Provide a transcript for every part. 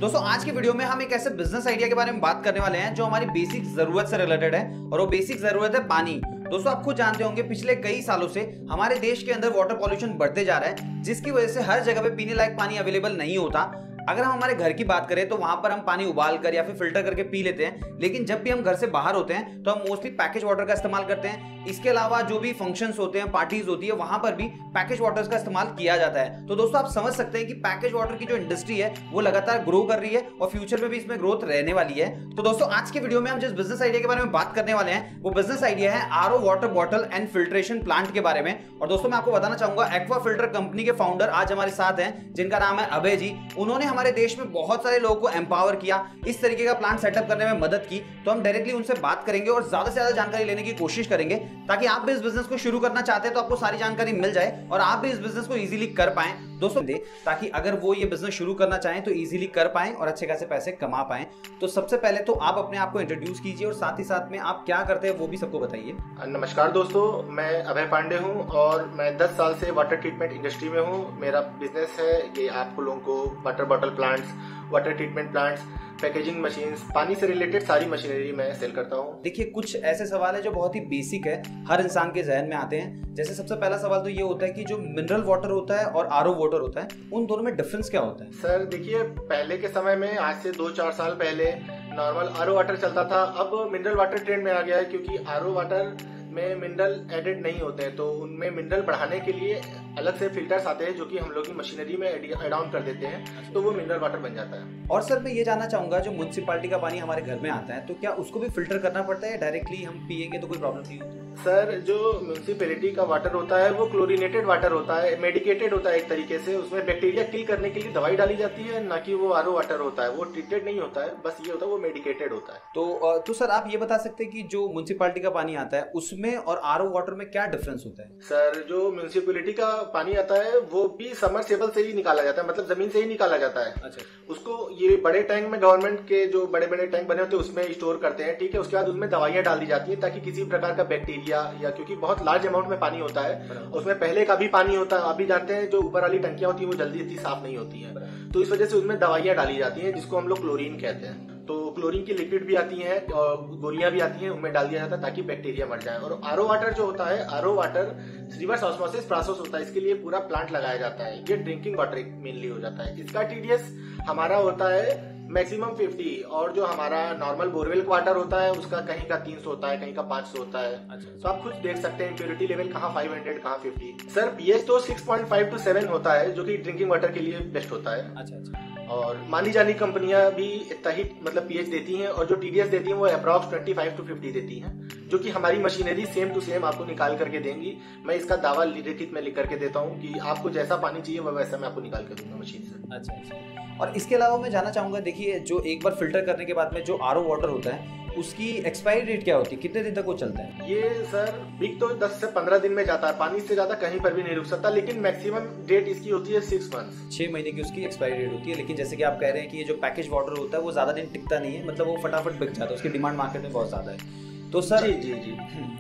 दोस्तों आज की वीडियो में हम एक ऐसे बिजनेस आइडिया के बारे में बात करने वाले हैं जो हमारी बेसिक जरूरत से रिलेटेड है और वो बेसिक जरूरत है पानी। दोस्तों आप खुद जानते होंगे पिछले कई सालों से हमारे देश के अंदर वाटर पॉल्यूशन बढ़ते जा रहा है, जिसकी वजह से हर जगह पे पीने लायक पानी अवेलेबल नहीं होता। अगर हम हमारे घर की बात करें तो वहां पर हम पानी उबाल कर या फिर फिल्टर करके पी लेते हैं, लेकिन जब भी हम घर से बाहर होते हैं तो हम मोस्टली पैकेज वाटर का इस्तेमाल करते हैं। इसके अलावा जो भी फंक्शंस होते हैं, पार्टीज होती है, वहां पर भी पैकेज वाटर्स का इस्तेमाल किया जाता है। तो दोस्तों आप समझ सकते हैं कि पैकेज वाटर की जो इंडस्ट्री है वो लगातार ग्रो कर रही है और फ्यूचर में भी इसमें ग्रोथ रहने वाली है। तो दोस्तों आज के वीडियो में हम जिस बिजनेस आइडिया के बारे में बात करने वाले हैं वो बिजनेस आइडिया है RO water bottle and filtration plant के बारे में। और दोस्तों मैं आपको बताना चाहूंगा एक्वा फिल्टर कंपनी के फाउंडर आज हमारे साथ हैं, जिनका नाम है अभय जी। उन्होंने हमारे देश में बहुत सारे लोगों को एम्पावर किया, इस तरीके का प्लांट सेटअप करने में मदद की। तो हम डायरेक्टली उनसे बात करेंगे और ज्यादा से ज्यादा जानकारी लेने की कोशिश करेंगे ताकि आप भी इस बिजनेस को शुरू करना चाहते हैं तो आपको सारी जानकारी मिल जाए और आप भी इस बिजनेस को इजीली कर पाएं दोस्तों, ताकि अगर वो ये बिजनेस शुरू करना चाहें तो इजीली कर पाएं और अच्छे खासे पैसे कमा पाएं। तो सबसे पहले तो आप अपने आप को इंट्रोड्यूस कीजिए और साथ ही साथ में आप क्या करते हैं वो भी सबको बताइए। नमस्कार दोस्तों, मैं अभय पांडे हूं और मैं 10 साल से वाटर ट्रीटमेंट इंडस्ट्री में हूं। मेरा बिजनेस है ये आपको लोगों को water bottle plants, water treatment plants, packaging machines, पानी से रिलेटेड सारी मशीनरी मैं सेल करता हूं। देखिए कुछ ऐसे सवाल है जो बहुत ही बेसिक है, हर इंसान के जहन में आते हैं। जैसे सबसे पहला सवाल तो ये होता है कि जो मिनरल वाटर होता है और आरओ वाटर होता है, उन दोनों में डिफरेंस क्या होता है? सर देखिए, पहले के समय में आज से 2-4 साल पहले नॉर्मल आरओ वाटर चलता था। अब मिनरल वाटर ट्रेंड में आ गया है क्योंकि आरओ वाटर में मिनरल एडेड नहीं होते हैं, तो उनमें मिनरल बढ़ाने के लिए अलग से फिल्टर्स आते हैं जो कि हम लोग की मशीनरी में एड ऑन कर देते हैं, तो वो मिनरल वाटर बन जाता है। और सर मैं ये जानना चाहूंगा, जो म्युनिसिपैलिटी का पानी हमारे घर में आता है तो क्या उसको भी फिल्टर करना पड़ता है, डायरेक्टली हम पिएंगे तो कोई प्रॉब्लम नहीं होती? सर जो म्युनिसिपैलिटी का वाटर होता है वो क्लोरीनेटेड वाटर होता है, मेडिकेटेड होता है एक तरीके से। उसमें बैक्टीरिया किल करने के लिए दवाई डाली जाती है, ना कि वो आरओ वाटर होता है। वो ट्रीटेड नहीं होता है, बस ये होता है वो मेडिकेटेड होता है। तो सर आप ये बता सकते हैं कि जो म्युनिसिपैलिटी का पानी आता है उसमें और आरओ वाटर में क्या डिफरेंस होता है? सर जो म्युनिसिपैलिटी का पानी आता है वो भी सबमर्सिबल से ही निकाला जाता है, मतलब जमीन से ही निकाला जाता है। अच्छा। उसको ये बड़े टैंक में गवर्नमेंट के जो बड़े बड़े टैंक बने होते हैं उसमें स्टोर करते हैं, ठीक है। उसके बाद उसमें दवाइयां डाल दी जाती है ताकि किसी प्रकार का बैक्टीरिया या, क्योंकि बहुत लार्ज अमाउंट में पानी होता है, उसमें पहले का भी पानी होता है। आप भी जानते हैं जो ऊपर वाली टंकियां होती है वो जल्दी इतनी साफ नहीं होती है, तो इस वजह से उसमें दवाइयां डाली जाती है जिसको हम लोग क्लोरीन कहते हैं। तो क्लोरीन की लिक्विड भी आती है और गोलियां भी आती हैं, उनमें डाल दिया जाता है ताकि बैक्टीरिया मर जाए। और आरओ वाटर जो होता है, RO water reverse osmosis process होता है, इसके लिए पूरा प्लांट लगाया जाता है। ये ड्रिंकिंग वाटर मेनली हो जाता है। इसका टीडीएस हमारा होता है मैक्सिमम 50, और जो हमारा नॉर्मल बोरवेल वाटर होता है उसका कहीं का 300 होता है, कहीं का 500 होता है। अच्छा। तो आप खुद देख सकते हैं इम्प्योरिटी लेवल कहाँ 500 कहाँ 50। सर पीएच तो 6.5 to 7 होता है जो कि ड्रिंकिंग वाटर के लिए बेस्ट होता है। अच्छा। और मानी जानी कंपनियां भी इतना ही मतलब पीएच देती हैं, और जो टीडीएस देती हैं वो अप्रॉक्स 25 to 50 देती हैं, जो कि हमारी मशीनरी सेम टू सेम आपको निकाल करके देंगी। मैं इसका दावा लिखित में लिख करके देता हूँ कि आपको जैसा पानी चाहिए वह वैसा मैं आपको निकाल के दूंगा मशीन से। अच्छा। और इसके अलावा मैं जानना चाहूंगा, देखिए जो एक बार फिल्टर करने के बाद में जो आरओ वाटर होता है उसकी एक्सपायरी डेट क्या होती है, कितने दिन तक वो चलता है? ये सर बिक तो 10 से 15 दिन में जाता है, पानी से ज्यादा कहीं पर भी नहीं रुक सकता, लेकिन मैक्सिमम डेट इसकी होती है 6 months, 6 महीने की उसकी एक्सपायरी डेट होती है। लेकिन जैसे कि आप कह रहे हैं कि ये जो पैकेज वाटर होता है वो ज्यादा दिन टिकता नहीं है, मतलब वो फटाफट बिक जाता है, उसकी डिमांड मार्केट में बहुत ज्यादा है। तो सर जी।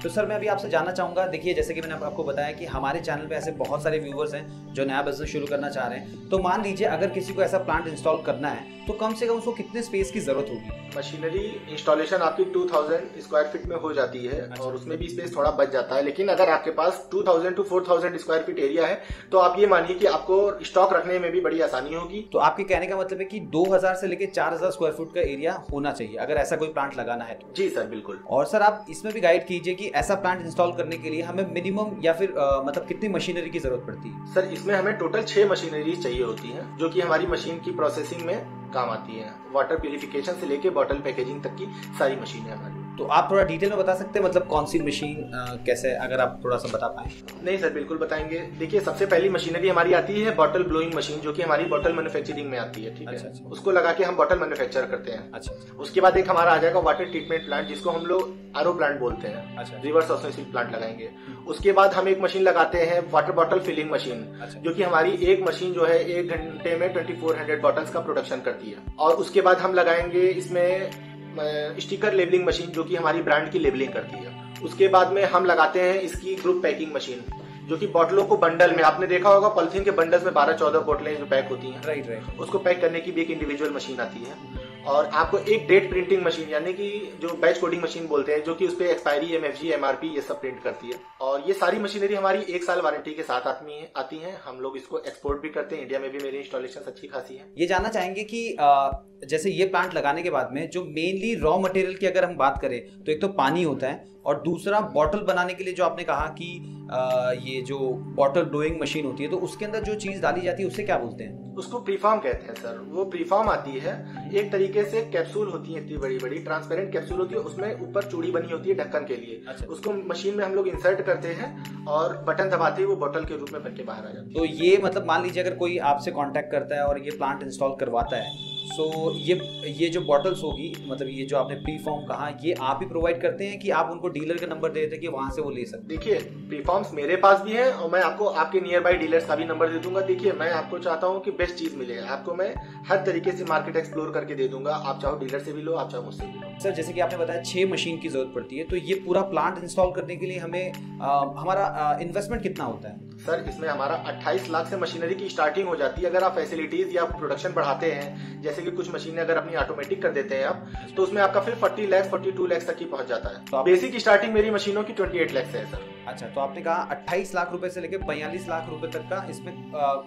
तो सर मैं अभी आपसे जानना चाहूंगा, देखिए जैसे कि मैंने आपको बताया कि हमारे चैनल पे ऐसे बहुत सारे व्यूवर्स हैं जो नया बिजनेस शुरू करना चाह रहे हैं। तो मान लीजिए अगर किसी को ऐसा प्लांट इंस्टॉल करना है तो कम से कम उसको कितने स्पेस की जरूरत होगी? मशीनरी इंस्टॉलेशन आपकी 2000 स्क्वायर फीट में हो जाती है। अच्छा। और उसमें भी स्पेस थोड़ा बच जाता है, लेकिन अगर आपके पास 2000 to 4000 स्क्वायर फीट एरिया है तो आप ये मानिए कि आपको स्टॉक रखने में भी बड़ी आसानी होगी। तो आपके कहने का मतलब है कि 2000 से लेकर 4000 स्क्वायर फुट का एरिया होना चाहिए अगर ऐसा कोई प्लांट लगाना है तो? जी सर बिल्कुल। और सर आप इसमें भी गाइड कीजिए कि ऐसा प्लांट इंस्टॉल करने के लिए हमें मिनिमम या फिर मतलब कितनी मशीनरी की जरूरत पड़ती है? सर इसमें हमें टोटल 6 मशीनरी चाहिए होती है जो कि हमारी मशीन की प्रोसेसिंग में काम आती है। वाटर प्यूरिफिकेशन से लेके बॉटल पैकेजिंग तक की सारी मशीन है हमारी। तो आप थोड़ा डिटेल में बता सकते हैं, मतलब कौन सी मशीन कैसे, अगर आप थोड़ा सा बता पाए? नहीं सर बिल्कुल बताएंगे। देखिए सबसे पहली मशीनरी हमारी आती है बॉटल ब्लोइंग मशीन, जो कि हमारी बॉटल मैन्युफैक्चरिंग में आती है, ठीक है। अच्छा। उसको लगा के हम बॉटल मैन्युफैक्चर करते हैं। अच्छा। उसके बाद एक हमारा आ जाएगा वाटर ट्रीटमेंट प्लांट, जिसको हम लोग आरओ प्लांट बोलते हैं। अच्छा। रिवर्स ऑस्मोसिस प्लांट लगाएंगे। उसके बाद हम एक मशीन लगाते हैं वाटर बॉटल फिलिंग मशीन। अच्छा। जो कि हमारी एक मशीन जो है 1 घंटे में 2400 बॉटल्स का प्रोडक्शन करती है। और उसके बाद हम लगाएंगे इसमें स्टिकर लेबलिंग मशीन, जो कि हमारी ब्रांड की लेबलिंग करती है। उसके बाद में हम लगाते हैं इसकी ग्रुप पैकिंग मशीन। जो कि बोतलों को बंडल में, आपने देखा होगा पॉलिथीन के बंडल्स में 12-14 बोतलें जो पैक होती हैं, राइट, उसको पैक करने की भी एक इंडिविजुअल मशीन आती है। और आपको एक डेट प्रिंटिंग मशीन, यानी कि जो बैच कोडिंग मशीन बोलते हैं, जो कि उस पे एक्सपायरी, एमएफजी, एमआरपी ये सब प्रिंट करती है। और ये सारी मशीनरी हमारी 1 साल वारंटी के साथ आती हैं। हम लोग इसको एक्सपोर्ट भी करते हैं, इंडिया में भी मेरी इंस्टॉलेशन अच्छी खासी है। ये जानना चाहेंगे कि जैसे ये प्लांट लगाने के बाद में जो मेनली रॉ मटेरियल की अगर हम बात करें तो एक तो पानी होता है, और दूसरा बॉटल बनाने के लिए जो आपने कहा कि ये जो बॉटल ब्लोइंग मशीन होती है, तो उसके अंदर जो चीज डाली जाती है उससे क्या बोलते हैं? उसको प्रीफॉर्म कहते हैं सर। वो प्रीफॉर्म आती है, एक तरीके से कैप्सूल होती है, इतनी बड़ी बड़ी ट्रांसपेरेंट कैप्सूल होती है, उसमें ऊपर चूड़ी बनी होती है ढक्कन के लिए। अच्छा। उसको मशीन में हम लोग इंसर्ट करते हैं और बटन दबाते ही वो बॉटल के रूप में बन के बाहर आ जाती है। तो ये मतलब मान लीजिए अगर कोई आपसे कांटेक्ट करता है और ये प्लांट इंस्टॉल करवाता है, सो ये जो बॉटल्स होगी, मतलब ये जो आपने प्री फॉर्म कहा, ये आप ही प्रोवाइड करते हैं कि आप उनको डीलर का नंबर दे देते हैं कि वहां से वो ले सकते? देखिए, प्रीफॉर्म्स मेरे पास भी है और मैं आपको आपके नियर बाई डीलर्स का भी नंबर दे दूंगा। देखिए, मैं आपको चाहता हूँ कि बेस्ट चीज मिले, आपको मैं हर तरीके से मार्केट एक्सप्लोर करके दे दूंगा। आप चाहो डीलर से भी लो, आप चाहो मुझसे भी लो। सर, जैसे कि आपने बताया 6 मशीन की जरूरत पड़ती है, तो ये पूरा प्लांट इंस्टॉल करने के लिए हमें हमारा इन्वेस्टमेंट कितना होता है? सर, इसमें हमारा 28 लाख से मशीनरी की स्टार्टिंग हो जाती है। अगर आप फैसिलिटीज या प्रोडक्शन बढ़ाते हैं, जैसे कि कुछ मशीनें अगर अपनी ऑटोमेटिक कर देते हैं आप, तो उसमें आपका फिर 40 लाख 42 लाख तक ही पहुंच जाता है। तो बेसिक स्टार्टिंग मेरी मशीनों की 28 लाख से है सर। अच्छा, तो आपने कहा 28 लाख रुपए से लेकर 42 लाख रुपए तक का इसमें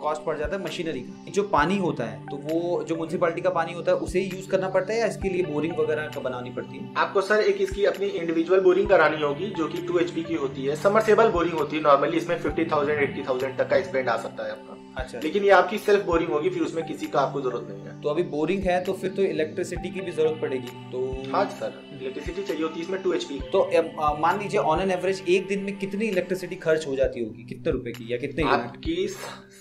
कॉस्ट पड़ जाता है मशीनरी का। जो पानी होता है, तो वो जो म्युनिसिपैलिटी का पानी होता है उसे ही यूज करना पड़ता है या इसके लिए बोरिंग वगैरह का बनानी पड़ती है? आपको सर एक इसकी अपनी इंडिविजुअल बोरिंग करानी होगी, जो कि 2 HP की होती है। समरसेबल बोरिंग होती है, नॉर्मली इसमें 50,000 80,000 तक का स्पेंड आ सकता है आपका। अच्छा, लेकिन ये आपकी सेल्फ बोरिंग होगी, फिर उसमें किसी का आपको जरूरत नहीं है। तो अभी बोरिंग है तो फिर तो इलेक्ट्रिसिटी की भी जरूरत पड़ेगी। तो हाँ सर, इलेक्ट्रिसिटी चाहिए होती है इसमें 2 HP। तो मान लीजिए ऑन एन एवरेज एक दिन में कितनी इलेक्ट्रिसिटी खर्च हो जाती होगी, कितने रुपए की या कितने यूनिट? आपकी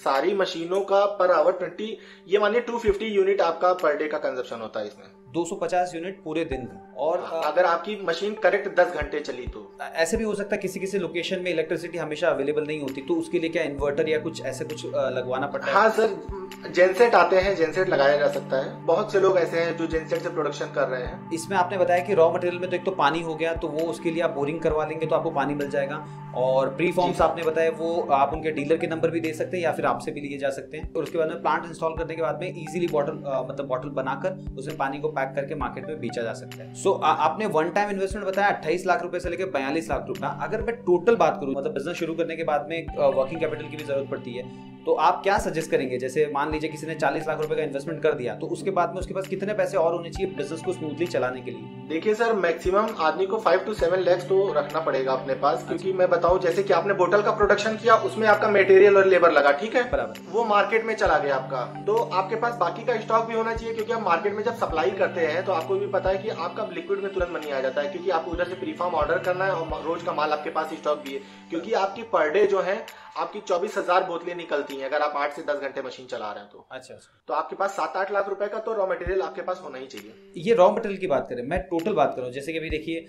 सारी मशीनों का पर आवर 20, ये मानिए 250 यूनिट आपका पर डे का कंजप्शन होता है इसमें। 250 यूनिट पूरे दिन का। और अगर आपकी मशीन करेक्ट 10 घंटे चली तो ऐसे भी हो सकता है किसी किसी लोकेशन में इलेक्ट्रिसिटी हमेशा अवेलेबल नहीं होती, तो उसके लिए क्या इन्वर्टर या कुछ ऐसे कुछ लगवाना पड़ता है? हाँ सर, जेनसेट आते हैं, जेनसेट लगाया जा सकता है। बहुत से लोग ऐसे हैं जो जेनसेट से प्रोडक्शन कर रहे हैं। इसमें आपने बताया कि रॉ मटेरियल में तो एक तो पानी हो गया, तो वो उसके लिए आप बोरिंग करवा लेंगे तो आपको पानी मिल जाएगा। और प्री फॉर्म्स आपने बताया वो आप उनके डीलर के नंबर भी दे सकते हैं या फिर आपसे भी लिए जा सकते हैं। और उसके बाद में प्लांट इंस्टॉल करने के बाद में इजीली बॉटल बनाकर उसमें पानी को पैक करके मार्केट में बेचा जा सकता है। सो आपने वन टाइम इन्वेस्टमेंट बताया 28 लाख रुपए से लेकर 42 लाख रुपए। अगर मैं टोटल बात करूं, मतलब बिजनेस शुरू करने के बाद में वर्किंग कैपिटल की भी जरूरत पड़ती है, तो आप क्या सजेस्ट करेंगे? जैसे मान लीजिए किसी ने 40 लाख रुपए का इन्वेस्टमेंट कर दिया, तो उसके बाद में उसके पास कितने पैसे और होने चाहिए बिजनेस को स्मूथली चलाने के लिए? देखिए सर, मैक्सिमम आदमी को 5 to 7 लाख तो रखना पड़ेगा अपने पास। क्योंकि मैं बताऊं, जैसे कि आपने बोतल का प्रोडक्शन किया, उसमें आपका मटेरियल और लेबर लगा, ठीक है, बराबर, वो मार्केट में चला गया आपका, तो आपके पास बाकी का स्टॉक भी होना चाहिए। क्योंकि आप मार्केट में जब सप्लाई करते हैं तो आपको भी पता है कि आपका लिक्विड में तुरंत मनी आ जाता है, क्योंकि आपको उधर से प्रीफॉर्म ऑर्डर करना है और रोज का माल आपके पास स्टॉक भी है। क्योंकि आपकी पर डे जो है आपकी 24,000 बोतलें निकलती हैं, अगर आप 8 से 10 घंटे मशीन चला रहे हैं तो। अच्छा, तो आपके पास 7-8 लाख रुपए का तो रॉ मटेरियल आपके पास होना ही चाहिए। ये रॉ मटेरियल की बात करें, मैं टोटल बात करूं, जैसे कि अभी देखिए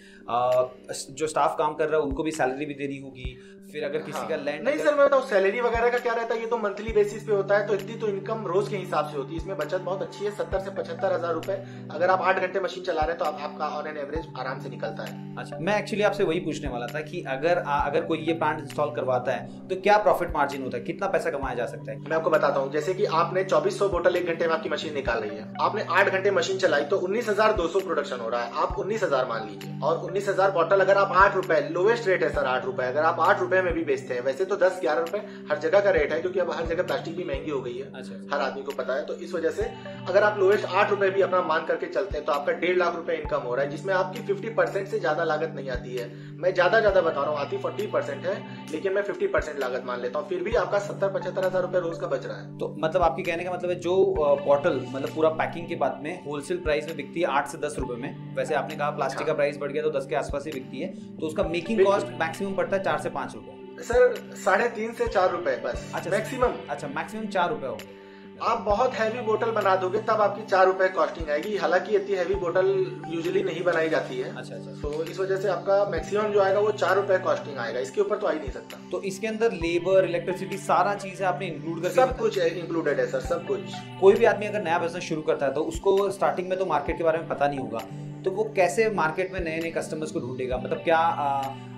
जो स्टाफ काम कर रहा है उनको भी सैलरी भी देनी होगी, फिर अगर किसी का लैंड नहीं सर, मैं बताऊं सैलरी वगैरह का क्या रहता है, ये तो मंथली बेसिस पे होता है, तो इतनी तो इनकम रोज के हिसाब से होती है। इसमें बचत बहुत अच्छी है, 70 से 75,000 रुपए। अगर आप 8 घंटे मशीन चला रहे हैं तो आपका ऑन एन एवरेज आराम से निकलता है। अच्छा, मैं एक्चुअली आपसे वही पूछने वाला था कि अगर कोई ये प्लांट इंस्टॉल करवाता है तो क्या प्रॉफिट मार्जिन होता है, कितना पैसा कमाया जा सकता है? मैं आपको बताता हूँ, जैसे कि आपने 2400 बोतल 1 घंटे में आपकी मशीन निकाल रही है, आपने 8 घंटे मशीन चलाई तो 19,200 प्रोडक्शन हो रहा है। आप 19,000 मान लीजिए, और 19,000 बोतल अगर आप 8 रुपए, लोवेस्ट रेट है सर 8 रुपए, अगर आप 8 रुपए में भी बेचते हैं, वैसे तो 10-11 रुपए हर जगह का रेट है, क्योंकि अब हर जगह प्लास्टिक भी महंगी हो गई है। अच्छा, हर आदमी को पता है। तो इस वजह से अगर आप लोएस्ट 8 रुपए भी अपना मान करके चलते हैं तो आपका 1.5 लाख रुपए इनकम हो रहा है, जिसमें आपकी 50% से ज्यादा लागत नहीं आती है। मैं ज्यादा बता रहा हूँ, आती 40% है, लेकिन मैं 50% लागत मान लेता हूँ, फिर भी आपका 70-75,000 रुपए रोज का बच रहा है। तो मतलब आपके कहने का मतलब है जो बॉटल मतलब पूरा पैकिंग के बाद में होलसेल प्राइस में बिकती है 8 से 10 रुपए में, वैसे आपने कहा प्लास्टिक का प्राइस बढ़ गया तो 10 के आसपास ही बिकती है, तो उसका मेकिंग कॉस्ट मैक्सिमम पड़ता है 4 से 5 रुपए सर, 3.5 से 4 रुपए बस। अच्छा, मैक्सिमम। अच्छा, मैक्सिमम 4 रुपए हो। आप बहुत हैवी बोतल बना दोगे तब आपकी 4 रुपए कॉस्टिंग आएगी, हालांकि इतनी हैवी बोतल यूजुअली नहीं बनाई जाती है। अच्छा, तो इस वजह से आपका मैक्सिमम जो आएगा वो 4 रुपए कॉस्टिंग आएगा, इसके ऊपर तो आ ही नहीं सकता। तो इसके अंदर लेबर, इलेक्ट्रिसिटी, सारा चीज आपने इंक्लूड करके सब कुछ इंक्लूडेड है सर, सब कुछ। कोई भी आदमी अगर नया बिजनेस शुरू करता है तो उसको स्टार्टिंग में तो मार्केट के बारे में पता नहीं होगा, तो वो कैसे मार्केट में नए नए कस्टमर्स को ढूंढेगा? मतलब क्या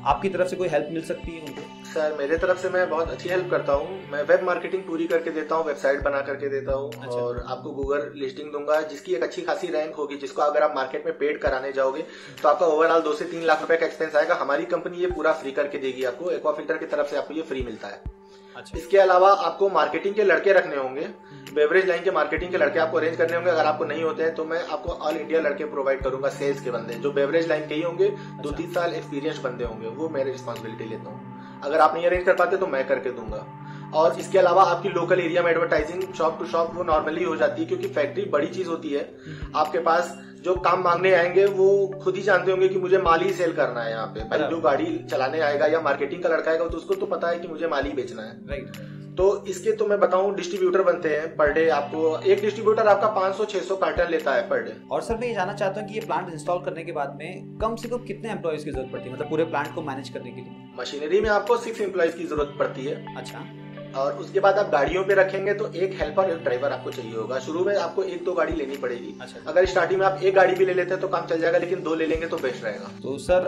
आपकी तरफ से कोई हेल्प मिल सकती है उनको? सर मेरे तरफ से मैं बहुत अच्छी हेल्प करता हूँ। मैं वेब मार्केटिंग पूरी करके देता हूँ, वेबसाइट बना करके देता हूँ। अच्छा। और आपको गूगल लिस्टिंग दूंगा जिसकी एक अच्छी खासी रैंक होगी, जिसको अगर आप मार्केट में पेड कराने जाओगे तो आपका ओवरऑल 2 से 3 लाख रुपए का एक्सपेंस आएगा। हमारी कंपनी ये पूरा फ्री करके देगी आपको, एक्वाफिल्टर की तरफ से आपको ये फ्री मिलता है। अच्छा। इसके अलावा आपको मार्केटिंग के लड़के रखने होंगे, बेवरेज लाइन के मार्केटिंग के लड़के आपको अरेंज करने होंगे। अगर आपको नहीं होते हैं तो मैं आपको ऑल इंडिया लड़के प्रोवाइड करूंगा, सेल्स के बंदे जो बेवरेज लाइन के ही होंगे, 2-3 साल एक्सपीरियंस बंदे होंगे, वो मेरे रिस्पॉन्सिबिलिटी लेता हूँ। अगर आप नहीं अरेंज कर पाते तो मैं करके दूंगा। और इसके अलावा आपकी लोकल एरिया में एडवर्टाइजिंग शॉप टू शॉप वो नॉर्मली हो जाती है, क्योंकि फैक्ट्री बड़ी चीज होती है। आपके पास जो काम मांगने आएंगे वो खुद ही जानते होंगे कि मुझे माल ही सेल करना है यहाँ पे। भाई जो गाड़ी चलाने आएगा या मार्केटिंग का लड़का आएगा तो उसको तो पता है कि मुझे माल ही बेचना है। राइट। तो इसके तो मैं बताऊं, डिस्ट्रीब्यूटर बनते हैं पर डे। आपको एक डिस्ट्रीब्यूटर आपका 500-600 कार्टन लेता है पर डे। और सर मैं ये जानना चाहता हूँ कि ये प्लांट इंस्टॉल करने के बाद में कम से कम कितने एम्प्लॉयज की जरूरत पड़ती है, मतलब पूरे प्लांट को मैनेज करने के लिए? मशीनरी में आपको 6 एम्प्लॉयज की जरूरत पड़ती है। अच्छा। और उसके बाद आप गाड़ियों पे रखेंगे तो एक हेल्पर और एक ड्राइवर आपको चाहिए होगा। शुरू में आपको 1-2 गाड़ी लेनी पड़ेगी। अच्छा। अगर स्टार्टिंग में आप 1 गाड़ी भी ले लेते हैं तो काम चल जाएगा, लेकिन 2 ले लेंगे तो बेस्ट रहेगा। तो सर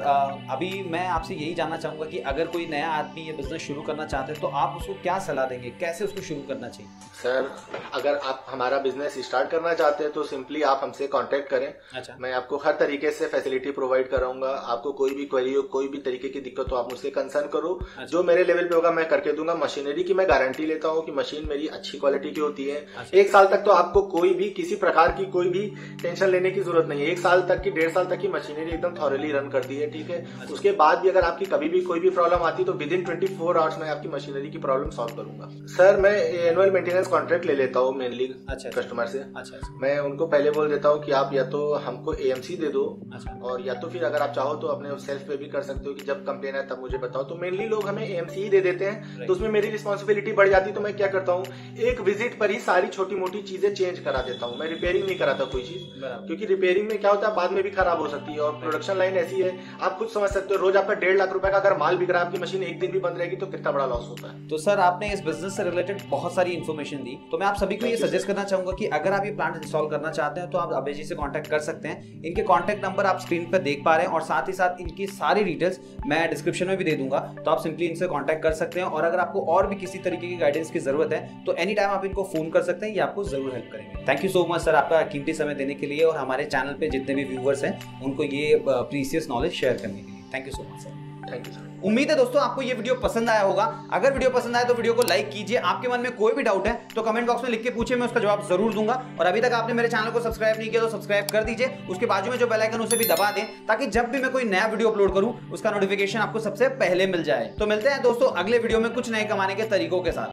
अभी मैं आपसे यही जानना चाहूंगा कि अगर कोई नया आदमी ये बिजनेस शुरू करना चाहते हैं तो आप उसको क्या सलाह देंगे, कैसे उसको शुरू करना चाहिए? सर अगर आप हमारा बिजनेस स्टार्ट करना चाहते हैं तो सिंपली आप हमसे कांटेक्ट करें। अच्छा। मैं आपको हर तरीके से फैसिलिटी प्रोवाइड कराऊंगा। आपको कोई भी क्वेरी हो, कोई भी तरीके की दिक्कत हो, आप मुझसे कंसर्न करो। अच्छा। जो मेरे लेवल पे होगा मैं करके दूंगा। मशीनरी की मैं गारंटी लेता हूँ कि मशीन मेरी अच्छी क्वालिटी की होती है। अच्छा। 1 साल तक तो आपको कोई भी किसी प्रकार की कोई भी टेंशन लेने की जरूरत नहीं है। 1 साल तक की 1.5 साल तक की मशीनरी एकदम थॉरली रन करती है, ठीक है। अच्छा। उसके बाद भी अगर आपकी कभी भी कोई भी प्रॉब्लम आती है तो विद इन 24 आवर्स में आपकी मशीनरी की प्रॉब्लम सॉल्व करूंगा। सर मैं एनुअल मेंटेनेंस कॉन्ट्रैक्ट ले लेता हूँ मेनली कस्टमर से। अच्छा। मैं उनको पहले बोल देता हूँ कि आप या तो हमको AMC दे दो। अच्छा। और या तो फिर अगर आप चाहो तो अपने सेल्फ पे भी कर सकते हो कि जब कंप्लेन है तब मुझे बताओ। तो मेनली लोग हमें AMC ही दे देते हैं, तो उसमें मेरी रिस्पॉन्सिबिलिटी बढ़ जाती है। तो मैं क्या करता हूँ, एक विजिट पर ही सारी छोटी मोटी चीजें चेंज करा देता हूँ। मैं रिपेयरिंग नहीं कराता कोई चीज, क्योंकि रिपेयरिंग में क्या होता है बाद में भी खराब हो सकती है। और प्रोडक्शन लाइन ऐसी है, आप खुद समझ सकते हो, रोज आपका 1.5 लाख रुपए का अगर माल बिक रहा है, आपकी मशीन एक दिन भी बंद रहेगी तो कितना बड़ा लॉस होता है। तो सर आपने इस बिजनेस से रिलेटेड बहुत सारी इन्फॉर्मेशन दी, तो मैं आप सभी को ये सजेस्ट करना चाहूंगा कि अगर आप ये प्लांट इंस्टॉल करना चाहते हैं तो आप अभय जी से कांटेक्ट कर सकते हैं। इनके कांटेक्ट नंबर आप स्क्रीन पर देख पा रहे हैं और साथ ही साथ इनकी सारी डिटेल्स मैं डिस्क्रिप्शन में भी दे दूंगा, तो आप सिंपली इनसे कांटेक्ट कर सकते हैं। और अगर आपको और भी किसी तरीके की गाइडेंस की जरूरत है तो एनी टाइम आप इनको फोन कर सकते हैं, ये आपको जरूर हेल्प करेंगे। Thank you so much sir आपका कीमती समय देने के लिए और हमारे चैनल पे जितने भी व्यूअर्स हैं उनको ये प्रीशियस नॉलेज शेयर करने के लिए। Thank you so much sir. Thank you sir. उम्मीद है दोस्तों आपको ये वीडियो पसंद आया होगा। अगर वीडियो पसंद आया तो वीडियो को लाइक कीजिए। आपके मन में कोई भी डाउट है तो कमेंट बॉक्स में लिख के पूछिए, मैं उसका जवाब जरूर दूंगा। और अभी तक आपने मेरे चैनल को सब्सक्राइब नहीं किया तो सब्सक्राइब कर दीजिए। उसके बाजू में जो बेल आइकन उसे भी दबा दें ताकि जब भी मैं कोई नया वीडियो अपलोड करूं उसका नोटिफिकेशन आपको सबसे पहले मिल जाए। तो मिलते हैं दोस्तों अगले वीडियो में कुछ नए कमाने के तरीकों के साथ।